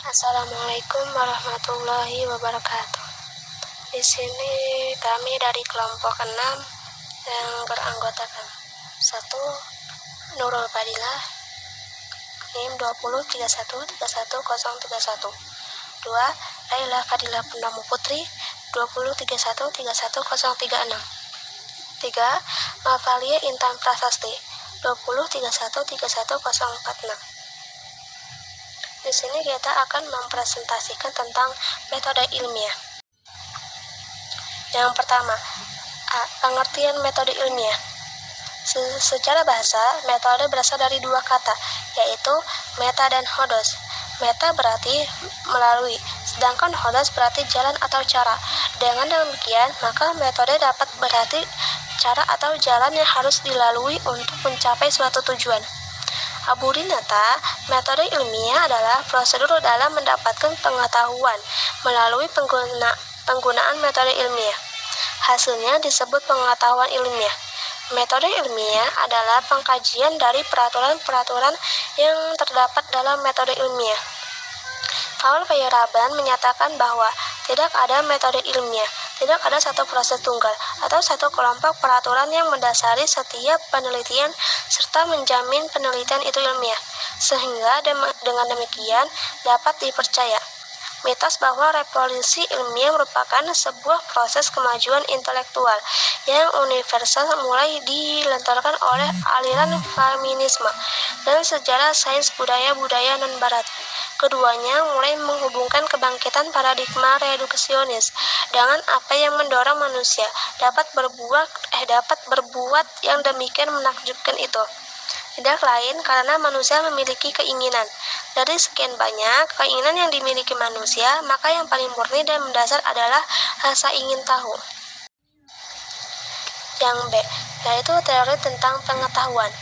Assalamualaikum warahmatullahi wabarakatuh. Di sini kami dari kelompok 6 yang beranggotakan 1. Nurul Fadilah NIM 20313131. 2. Laila Fadilah Purnomo Putri 20313136. 3. Mavalia Intan Prasasti 20313146. Di sini kita akan mempresentasikan tentang metode ilmiah. Yang pertama, pengertian metode ilmiah. Secara bahasa, metode berasal dari dua kata, yaitu meta dan hodos. Meta berarti melalui, sedangkan hodos berarti jalan atau cara. Dengan demikian, maka metode dapat berarti cara atau jalan yang harus dilalui untuk mencapai suatu tujuan. Abu Dinata, metode ilmiah adalah prosedur dalam mendapatkan pengetahuan melalui penggunaan metode ilmiah. Hasilnya disebut pengetahuan ilmiah. Metode ilmiah adalah pengkajian dari peraturan-peraturan yang terdapat dalam metode ilmiah. Paul Feyerabend menyatakan bahwa tidak ada metode ilmiah, tidak ada satu proses tunggal atau satu kelompok peraturan yang mendasari setiap penelitian serta menjamin penelitian itu ilmiah, sehingga dengan demikian dapat dipercaya. Mitos bahwa revolusi ilmiah merupakan sebuah proses kemajuan intelektual yang universal mulai dilontarkan oleh aliran feminisme dan sejarah sains budaya non-barat. Keduanya mulai menghubungkan kebangkitan paradigma reduksi dengan apa yang mendorong manusia dapat berbuat yang demikian menakjubkan itu. Tidak lain karena manusia memiliki keinginan. Dari sekian banyak keinginan yang dimiliki manusia, maka yang paling murni dan mendasar adalah rasa ingin tahu. Yang B, yaitu teori tentang pengetahuan.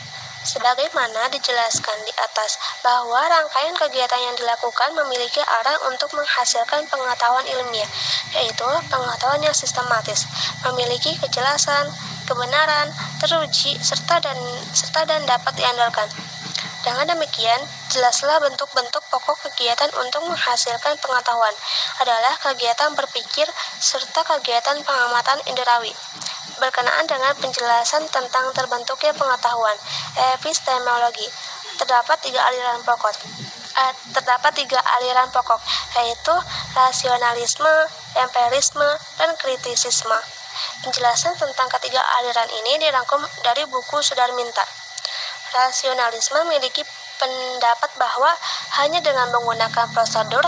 Sebagaimana dijelaskan di atas, bahwa rangkaian kegiatan yang dilakukan memiliki arah untuk menghasilkan pengetahuan ilmiah, yaitu pengetahuan yang sistematis, memiliki kejelasan, kebenaran, teruji, serta dan dapat diandalkan. Dengan demikian, jelaslah bentuk-bentuk pokok kegiatan untuk menghasilkan pengetahuan adalah kegiatan berpikir serta kegiatan pengamatan indrawi. Berkenaan dengan penjelasan tentang terbentuknya pengetahuan, epistemologi, terdapat tiga aliran pokok, yaitu rasionalisme, empirisme, dan kritisisme. Penjelasan tentang ketiga aliran ini dirangkum dari buku Sudarminta. Rasionalisme memiliki pendapat bahwa hanya dengan menggunakan prosedur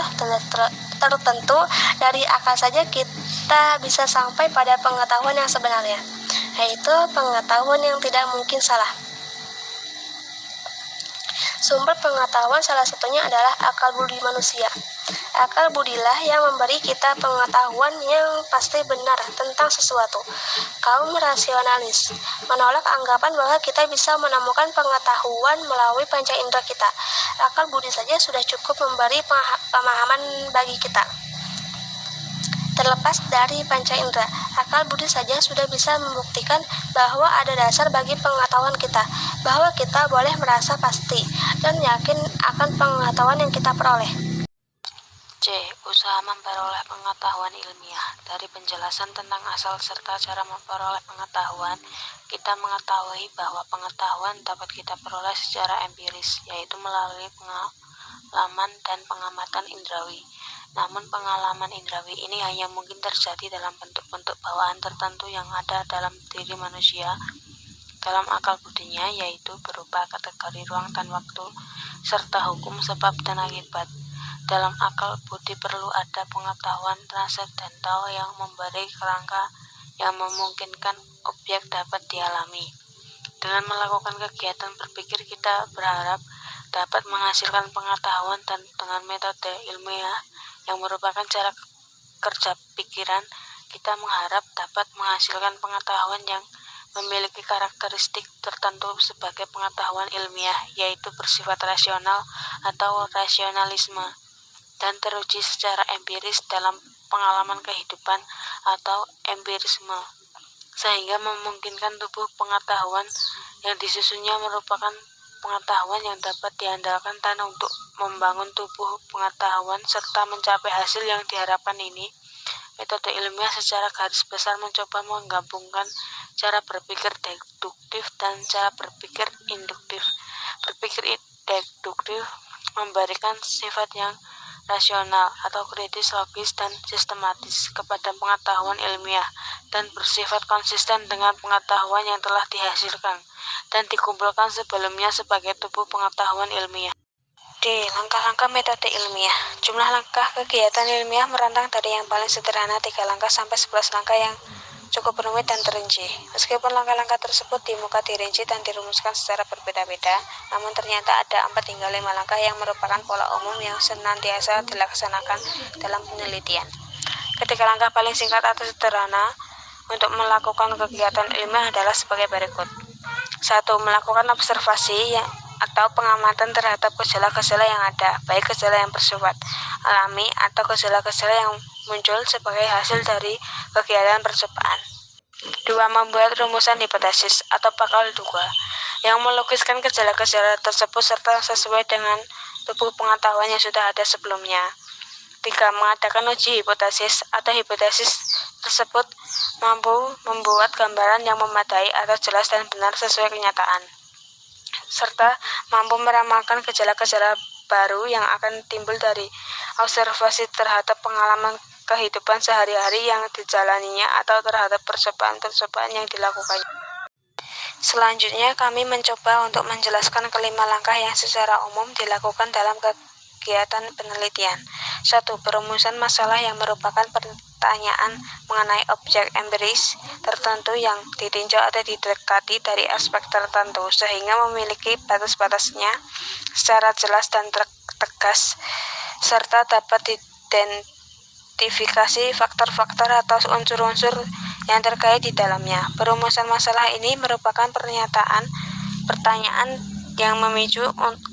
tertentu dari akal saja kita bisa sampai pada pengetahuan yang sebenarnya, yaitu pengetahuan yang tidak mungkin salah. Sumber pengetahuan salah satunya adalah akal budi manusia. Akal budilah yang memberi kita pengetahuan yang pasti benar tentang sesuatu. Kaum rasionalis menolak anggapan bahwa kita bisa menemukan pengetahuan melalui panca indera kita. Akal budi saja sudah cukup memberi pemahaman bagi kita. Terlepas dari panca indera, akal budi saja sudah bisa membuktikan bahwa ada dasar bagi pengetahuan kita, bahwa kita boleh merasa pasti dan yakin akan pengetahuan yang kita peroleh. C. Usaha memperoleh pengetahuan ilmiah. Dari penjelasan tentang asal serta cara memperoleh pengetahuan, kita mengetahui bahwa pengetahuan dapat kita peroleh secara empiris, yaitu melalui pengalaman dan pengamatan indrawi. Namun pengalaman indrawi ini hanya mungkin terjadi dalam bentuk-bentuk bawaan tertentu yang ada dalam diri manusia, dalam akal budinya, yaitu berupa kategori ruang dan waktu, serta hukum sebab dan akibat. Dalam akal budi perlu ada pengetahuan transendental yang memberi kerangka yang memungkinkan objek dapat dialami. Dengan melakukan kegiatan berpikir, kita berharap dapat menghasilkan pengetahuan, dan dengan metode ilmiah yang merupakan cara kerja pikiran, kita mengharap dapat menghasilkan pengetahuan yang memiliki karakteristik tertentu sebagai pengetahuan ilmiah, yaitu bersifat rasional atau rasionalisme, dan teruji secara empiris dalam pengalaman kehidupan atau empirisme, sehingga memungkinkan tubuh pengetahuan yang disusunnya merupakan pengetahuan yang dapat diandalkan dan untuk membangun tubuh pengetahuan serta mencapai hasil yang diharapkan ini. Metode ilmiah secara garis besar mencoba menggabungkan cara berpikir deduktif dan cara berpikir induktif. Berpikir deduktif memberikan sifat yang rasional atau kritis, logis, dan sistematis kepada pengetahuan ilmiah dan bersifat konsisten dengan pengetahuan yang telah dihasilkan dan dikumpulkan sebelumnya sebagai tubuh pengetahuan ilmiah. D. Langkah-langkah metode ilmiah. Jumlah langkah kegiatan ilmiah merentang dari yang paling sederhana 3 langkah sampai 11 langkah yang cukup rumit dan terinci. Meskipun langkah-langkah tersebut di muka dirinci dan dirumuskan secara berbeda-beda, namun ternyata ada 4 hingga 5 langkah yang merupakan pola umum yang senantiasa dilaksanakan dalam penelitian. Ketiga langkah paling singkat atau sederhana untuk melakukan kegiatan ilmiah adalah sebagai berikut. 1. Melakukan observasi atau pengamatan terhadap gejala-gejala yang ada, baik gejala yang bersifat alami atau gejala-gejala yang muncul sebagai hasil dari kegiatan percobaan. 2. Membuat rumusan hipotesis atau bakal duga yang melukiskan gejala-gejala tersebut serta sesuai dengan tubuh pengetahuan yang sudah ada sebelumnya. 3. Mengadakan uji hipotesis atau hipotesis tersebut mampu membuat gambaran yang memadai atau jelas dan benar sesuai kenyataan, serta mampu meramalkan gejala-gejala baru yang akan timbul dari observasi terhadap pengalaman kehidupan sehari-hari yang dijalaninya atau terhadap percobaan-percobaan yang dilakukannya. Selanjutnya, kami mencoba untuk menjelaskan kelima langkah yang secara umum dilakukan dalam kegiatan penelitian. 1. Perumusan masalah yang merupakan pertanyaan mengenai objek empiris tertentu yang ditinjau atau didekati dari aspek tertentu sehingga memiliki batas-batasnya secara jelas dan tegas serta dapat diidentifikasi faktor-faktor atau unsur-unsur yang terkait di dalamnya. Perumusan masalah ini merupakan pertanyaan yang memicu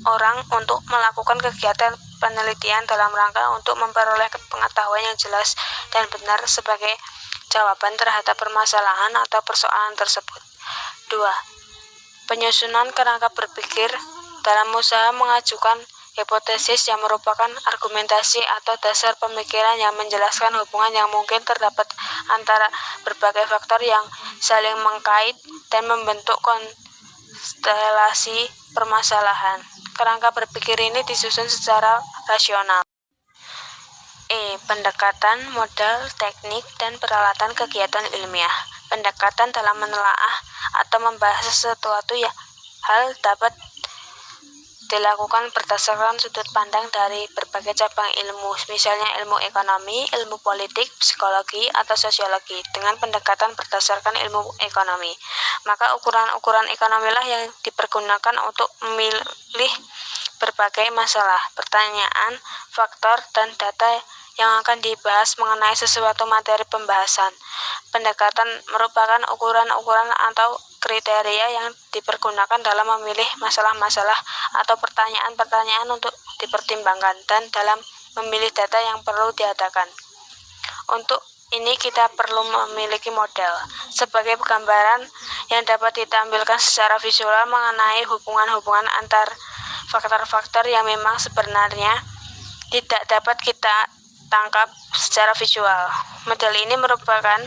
orang untuk melakukan kegiatan penelitian dalam rangka untuk memperoleh pengetahuan yang jelas dan benar sebagai jawaban terhadap permasalahan atau persoalan tersebut. 2. Penyusunan kerangka berpikir dalam usaha mengajukan hipotesis yang merupakan argumentasi atau dasar pemikiran yang menjelaskan hubungan yang mungkin terdapat antara berbagai faktor yang saling mengkait dan membentuk konstelasi permasalahan. Kerangka berpikir ini disusun secara rasional. E. Pendekatan, modal, teknik, dan peralatan kegiatan ilmiah. Pendekatan dalam menelaah atau membahas sesuatu hal dapat dilakukan berdasarkan sudut pandang dari berbagai cabang ilmu, misalnya ilmu ekonomi, ilmu politik, psikologi, atau sosiologi, dengan pendekatan berdasarkan ilmu ekonomi. Maka ukuran-ukuran ekonomilah yang dipergunakan untuk memilih berbagai masalah, pertanyaan, faktor, dan data yang akan dibahas mengenai sesuatu materi pembahasan. Pendekatan merupakan ukuran-ukuran atau kriteria yang dipergunakan dalam memilih masalah-masalah atau pertanyaan-pertanyaan untuk dipertimbangkan dan dalam memilih data yang perlu diadakan. Untuk ini kita perlu memiliki model sebagai gambaran yang dapat ditampilkan secara visual mengenai hubungan-hubungan antar faktor-faktor yang memang sebenarnya tidak dapat kita tangkap secara visual. Model ini merupakan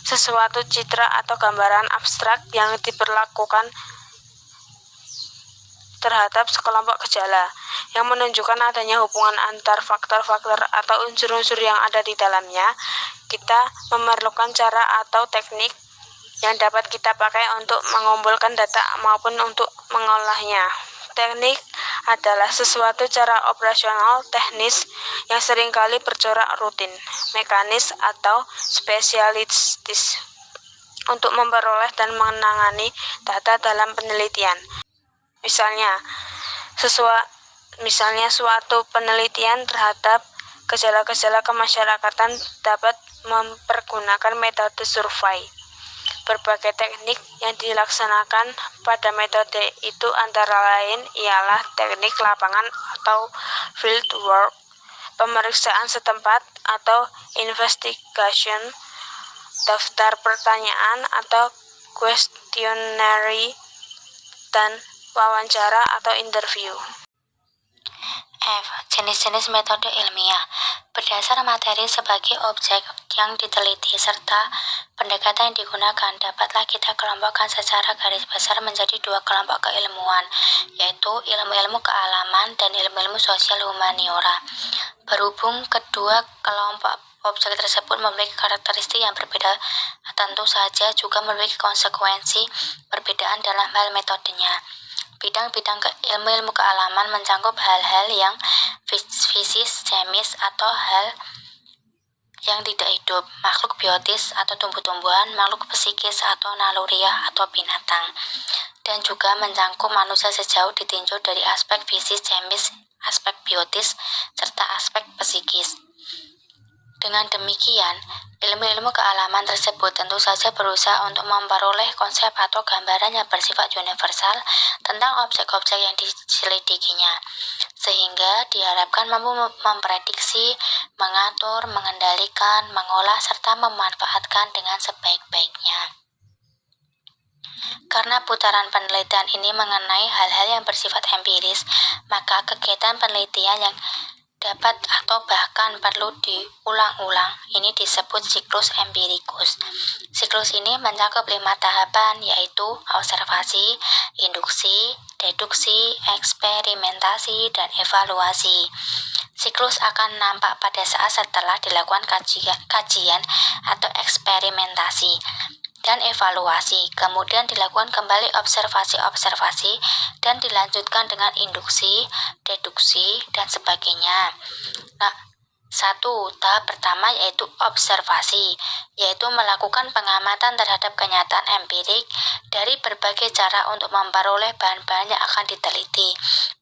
sesuatu citra atau gambaran abstrak yang diperlakukan terhadap sekelompok gejala yang menunjukkan adanya hubungan antar faktor-faktor atau unsur-unsur yang ada di dalamnya. Kita memerlukan cara atau teknik yang dapat kita pakai untuk mengumpulkan data maupun untuk mengolahnya. Teknik adalah sesuatu cara operasional teknis yang seringkali bercorak rutin, mekanis, atau spesialistis untuk memperoleh dan menangani data dalam penelitian. Misalnya suatu penelitian terhadap gejala-gejala kemasyarakatan dapat mempergunakan metode survei. Berbagai teknik yang dilaksanakan pada metode itu antara lain ialah teknik lapangan atau field work, pemeriksaan setempat atau investigation, daftar pertanyaan atau questionnaire, dan wawancara atau interview. F. Jenis-jenis metode ilmiah berdasar materi sebagai objek yang diteliti serta pendekatan yang digunakan dapatlah kita kelompokkan secara garis besar menjadi dua kelompok keilmuan, yaitu ilmu-ilmu kealaman dan ilmu-ilmu sosial humaniora. Berhubung kedua kelompok objek tersebut memiliki karakteristik yang berbeda, tentu saja juga memiliki konsekuensi perbedaan dalam hal metodenya. Bidang-bidang ilmu-ilmu kealaman mencakup hal-hal yang fisis, chemis, atau hal yang tidak hidup, makhluk biotis atau tumbuh-tumbuhan, makhluk psikis atau naluriah atau binatang, dan juga mencakup manusia sejauh ditinjau dari aspek fisis, chemis, aspek biotis, serta aspek psikis. Dengan demikian, ilmu-ilmu kealaman tersebut tentu saja berusaha untuk memperoleh konsep atau gambaran yang bersifat universal tentang objek-objek yang diselidikinya, sehingga diharapkan mampu memprediksi, mengatur, mengendalikan, mengolah, serta memanfaatkan dengan sebaik-baiknya. Karena putaran penelitian ini mengenai hal-hal yang bersifat empiris, maka kegiatan penelitian yang dapat atau bahkan perlu diulang-ulang ini disebut siklus empirikus. Siklus ini mencakup 5 tahapan, yaitu observasi, induksi, deduksi, eksperimentasi, dan evaluasi. Siklus akan nampak pada saat setelah dilakukan kajian atau eksperimentasi dan evaluasi, kemudian dilakukan kembali observasi-observasi, dan dilanjutkan dengan induksi, deduksi, dan sebagainya. Tahap pertama yaitu observasi, yaitu melakukan pengamatan terhadap kenyataan empirik dari berbagai cara untuk memperoleh bahan-bahan yang akan diteliti.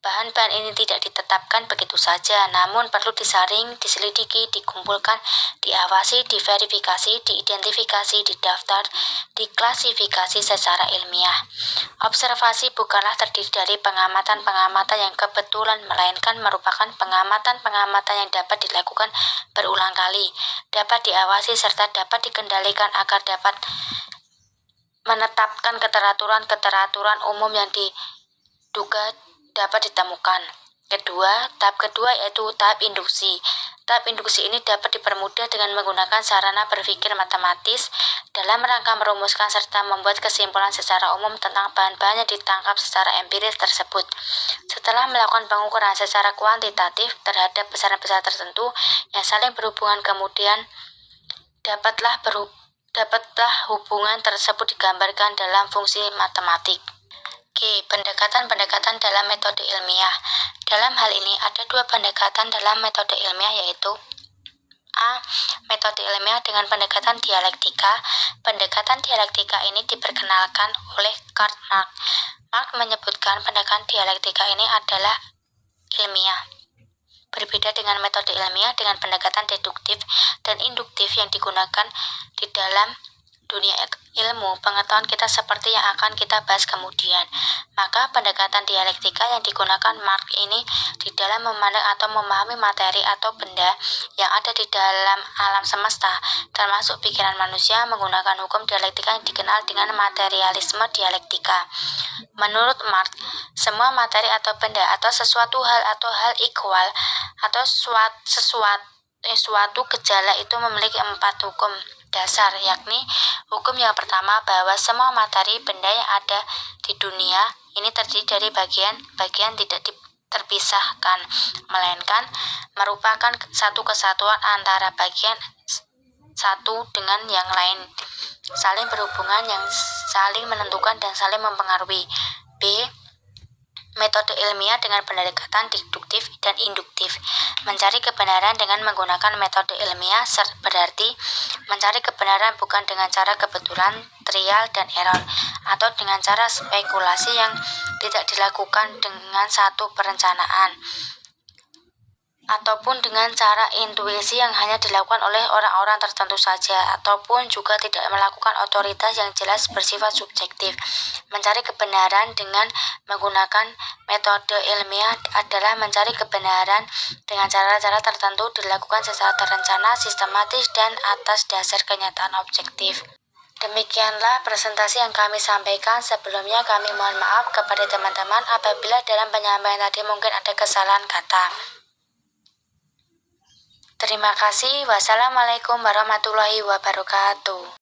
Bahan-bahan ini tidak ditetapkan begitu saja, namun perlu disaring, diselidiki, dikumpulkan, diawasi, diverifikasi, diidentifikasi, didaftar, diklasifikasi secara ilmiah. Observasi bukanlah terdiri dari pengamatan-pengamatan yang kebetulan, melainkan merupakan pengamatan-pengamatan yang dapat dilakukan berulang kali, dapat diawasi serta dapat dikendalikan agar dapat menetapkan keteraturan umum yang diduga dapat ditemukan. Tahap kedua yaitu tahap induksi. Tahap induksi ini dapat dipermudah dengan menggunakan sarana berpikir matematis dalam rangka merumuskan serta membuat kesimpulan secara umum tentang bahan-bahan yang ditangkap secara empiris tersebut. Setelah melakukan pengukuran secara kuantitatif terhadap besaran-besar tertentu yang saling berhubungan, kemudian dapatlah hubungan tersebut digambarkan dalam fungsi matematik. G. Pendekatan-pendekatan dalam metode ilmiah. Dalam hal ini ada dua pendekatan dalam metode ilmiah, yaitu A. Metode ilmiah dengan pendekatan dialektika. Pendekatan dialektika ini diperkenalkan oleh Karl Marx. Marx menyebutkan pendekatan dialektika ini adalah ilmiah. Berbeda dengan metode ilmiah dengan pendekatan deduktif dan induktif yang digunakan di dalam dunia ilmu pengetahuan kita seperti yang akan kita bahas kemudian. Maka pendekatan dialektika yang digunakan Marx ini di dalam memandang atau memahami materi atau benda yang ada di dalam alam semesta, termasuk pikiran manusia, menggunakan hukum dialektika yang dikenal dengan materialisme dialektika. Menurut Marx, semua materi atau benda atau sesuatu hal atau hal ikhwal atau suatu gejala itu memiliki 4 hukum dasar, yakni hukum yang pertama bahwa semua materi benda yang ada di dunia ini terdiri dari bagian-bagian tidak terpisahkan, melainkan merupakan satu kesatuan antara bagian satu dengan yang lain, saling berhubungan, yang saling menentukan dan saling mempengaruhi. B. Metode ilmiah dengan pendekatan deduktif dan induktif. Mencari kebenaran dengan menggunakan metode ilmiah berarti mencari kebenaran bukan dengan cara kebetulan, trial, dan error, atau dengan cara spekulasi yang tidak dilakukan dengan satu perencanaan, ataupun dengan cara intuisi yang hanya dilakukan oleh orang-orang tertentu saja, ataupun juga tidak melakukan otoritas yang jelas bersifat subjektif. Mencari kebenaran dengan menggunakan metode ilmiah adalah mencari kebenaran dengan cara-cara tertentu dilakukan secara terencana, sistematis, dan atas dasar kenyataan objektif. Demikianlah presentasi yang kami sampaikan. Sebelumnya kami mohon maaf kepada teman-teman apabila dalam penyampaian tadi mungkin ada kesalahan kata. Terima kasih. Wassalamualaikum warahmatullahi wabarakatuh.